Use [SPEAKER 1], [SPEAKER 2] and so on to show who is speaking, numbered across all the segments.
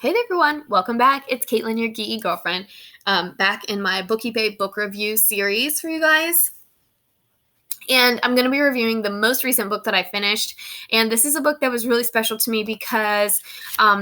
[SPEAKER 1] Hey there, everyone. Welcome back. It's Caitlin, your geeky girlfriend, back in my Bookie Babe book review series for you guys. And I'm going to be reviewing the most recent book that I finished. And this is a book that was really special to me because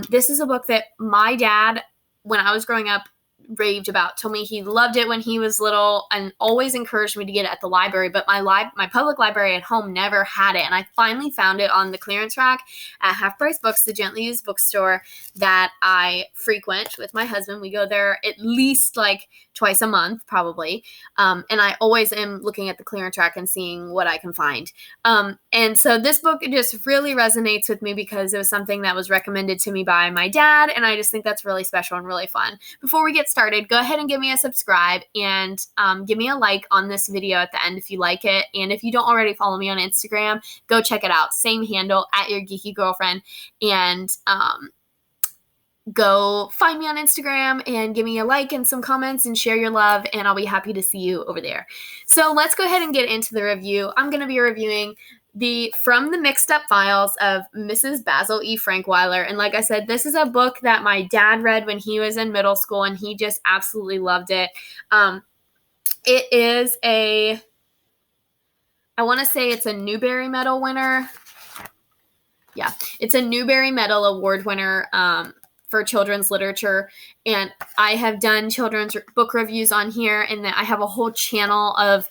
[SPEAKER 1] this is a book that my dad, when I was growing up, raved about. Told me he loved it when he was little and always encouraged me to get it at the library, but my public library at home never had it. And I finally found it on the clearance rack at Half Price Books, the gently used bookstore that I frequent with my husband. We go there at least like twice a month, probably. And I always am looking at the clearance rack and seeing what I can find. And so this book just really resonates with me because it was something that was recommended to me by my dad. And I just think that's really special and really fun. Before we get started, go ahead and give me a subscribe and give me a like on this video at the end if you like it. And if you don't already follow me on Instagram, go check it out. Same handle, at your geeky girlfriend. And go find me on Instagram and give me a like and some comments and share your love, and I'll be happy to see you over there. So let's go ahead and get into the review. I'm going to be reviewing From the Mixed Up Files of Mrs. Basil E. Frankweiler. And like I said, this is a book that my dad read when he was in middle school, and he just absolutely loved it. It is I want to say it's a Newbery Medal winner. Yeah, it's a Newbery Medal Award winner for children's literature, and I have done children's book reviews on here, and then I have a whole channel I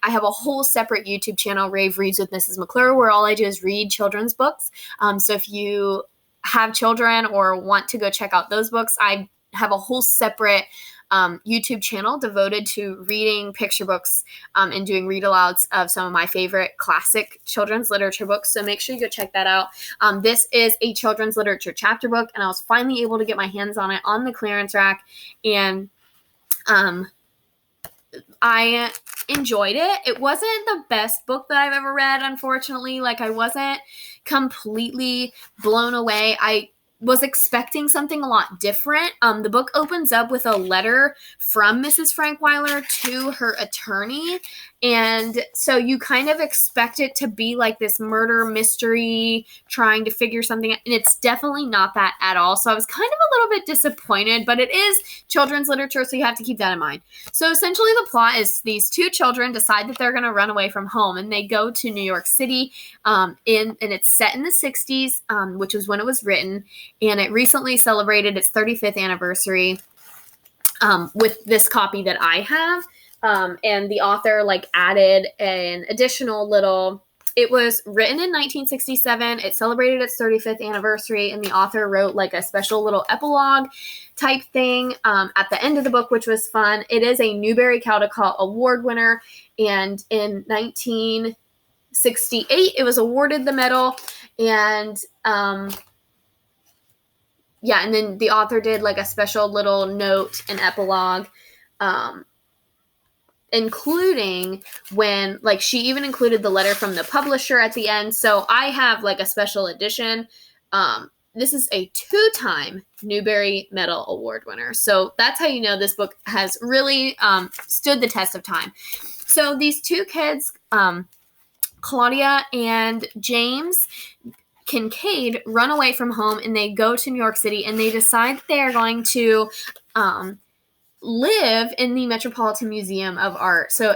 [SPEAKER 1] have a whole separate YouTube channel, Rave Reads with Mrs. McClure, where all I do is read children's books. So if you have children or want to go check out those books, I have a whole separate YouTube channel devoted to reading picture books and doing read-alouds of some of my favorite classic children's literature books. So make sure you go check that out. This is a children's literature chapter book, and I was finally able to get my hands on it on the clearance rack, and I enjoyed it. It wasn't the best book that I've ever read, unfortunately. Like, I wasn't completely blown away. I was expecting something a lot different. The book opens up with a letter from Mrs. Frankweiler to her attorney. And so you kind of expect it to be like this murder mystery, trying to figure something out. And it's definitely not that at all. So I was kind of a little bit disappointed, but it is children's literature, so you have to keep that in mind. So essentially the plot is these two children decide that they're going to run away from home, and they go to New York City, and it's set in the 60s, which was when it was written. And it recently celebrated its 35th anniversary with this copy that I have. And the author added an additional little, it was written in 1967. It celebrated its 35th anniversary, and the author wrote a special little epilogue type thing at the end of the book, which was fun. It is a Newbery Caldecott Award winner, and in 1968, it was awarded the medal. And and then the author did a special little note and epilogue, including when, she even included the letter from the publisher at the end. So I have a special edition. This is a 2-time Newbery Medal Award winner. So that's how you know this book has really stood the test of time. So these two kids, Claudia and James Kincaid, run away from home, and they go to New York City, and they decide that they are going to live in the Metropolitan Museum of Art. So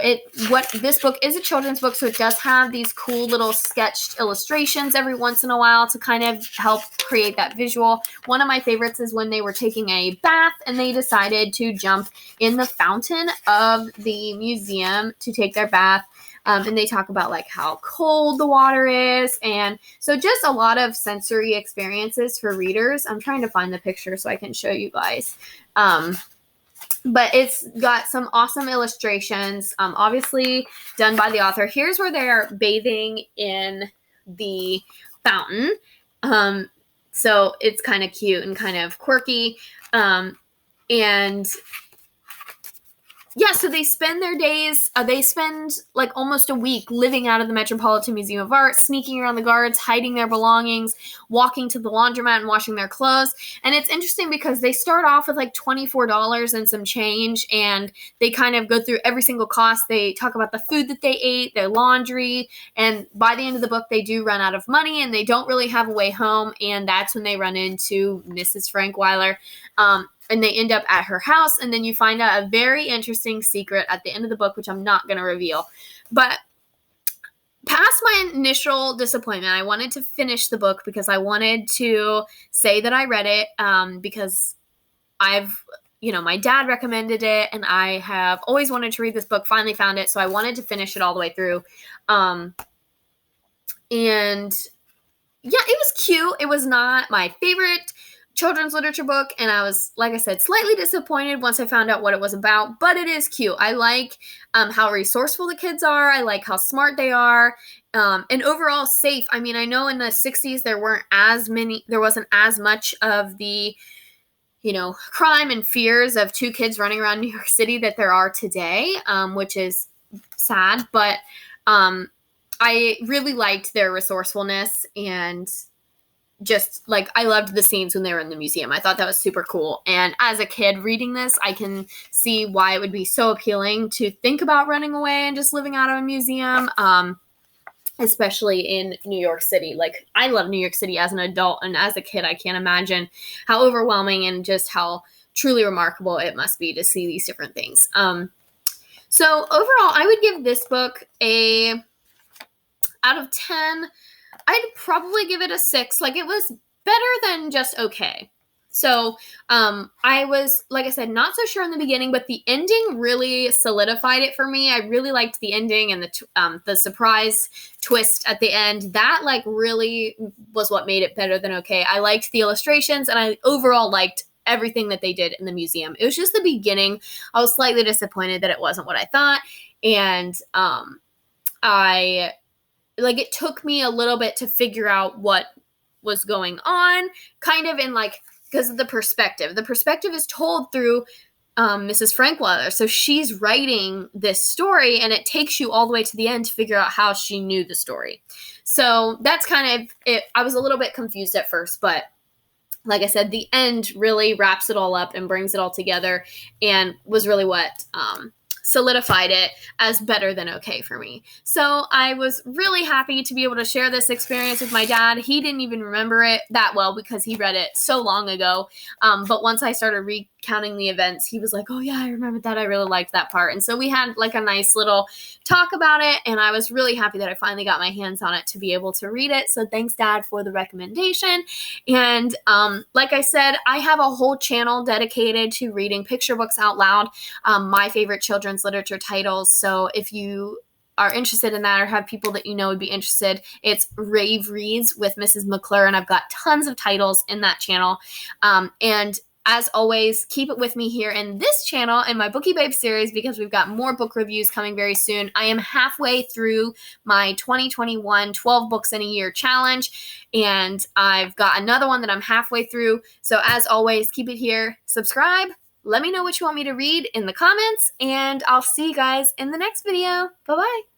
[SPEAKER 1] this book is a children's book, so it does have these cool little sketched illustrations every once in a while to kind of help create that visual. One of my favorites is when they were taking a bath, and they decided to jump in the fountain of the museum to take their bath. And they talk about how cold the water is. And so just a lot of sensory experiences for readers. I'm trying to find the picture so I can show you guys. But it's got some awesome illustrations, obviously done by the author. Here's where they're bathing in the fountain. So it's kind of cute and kind of quirky. And yeah, so they spend their days, they spend like almost a week living out of the Metropolitan Museum of Art, sneaking around the guards, hiding their belongings, walking to the laundromat and washing their clothes. And it's interesting because they start off with like $24 and some change, and they kind of go through every single cost. They talk about the food that they ate, their laundry, and by the end of the book, they do run out of money and they don't really have a way home. And that's when they run into Mrs. Frankweiler. And they end up at her house, and then you find out a very interesting secret at the end of the book, which I'm not going to reveal. But past my initial disappointment, I wanted to finish the book because I wanted to say that I read it, because my dad recommended it, and I have always wanted to read this book, finally found it, so I wanted to finish it all the way through. And yeah, it was cute. It was not my favorite children's literature book, and I was, like I said, slightly disappointed once I found out what it was about, but it is cute. I like how resourceful the kids are. I like how smart they are, and overall safe. I mean, I know in the 60s there wasn't as much of the crime and fears of two kids running around New York City that there are today, which is sad, but I really liked their resourcefulness, and just like I loved the scenes when they were in the museum. I thought that was super cool. And as a kid reading this, I can see why it would be so appealing to think about running away and just living out of a museum, especially in New York City. Like, I love New York City as an adult, and as a kid, I can't imagine how overwhelming and just how truly remarkable it must be to see these different things. So overall, I would give this book out of 10, I'd probably give it a 6. Like, it was better than just okay. So I was, like I said, not so sure in the beginning, but the ending really solidified it for me. I really liked the ending and the surprise twist at the end. That like really was what made it better than okay. I liked the illustrations, and I overall liked everything that they did in the museum. It was just the beginning. I was slightly disappointed that it wasn't what I thought, and it took me a little bit to figure out what was going on, kind of in because of the perspective. The perspective is told through Mrs. Frankweiler. So she's writing this story, and it takes you all the way to the end to figure out how she knew the story. So that's kind of it. I was a little bit confused at first, but like I said, the end really wraps it all up and brings it all together, and was really what solidified it as better than okay for me. So I was really happy to be able to share this experience with my dad. He didn't even remember it that well because he read it so long ago. But once I started recounting the events, he was like, oh yeah, I remember that. I really liked that part. And so we had like a nice little talk about it, and I was really happy that I finally got my hands on it to be able to read it. So thanks, Dad, for the recommendation. And like I said, I have a whole channel dedicated to reading picture books out loud, my favorite children's literature titles. So if you are interested in that or have people that you know would be interested, it's Rave Reads with Mrs. McClure, and I've got tons of titles in that channel. And as always, keep it with me here in this channel in my Bookie Babe series, because we've got more book reviews coming very soon. I am halfway through my 2021 12 books in a year challenge, and I've got another one that I'm halfway through. So as always, keep it here, subscribe, let me know what you want me to read in the comments, and I'll see you guys in the next video. Bye-bye.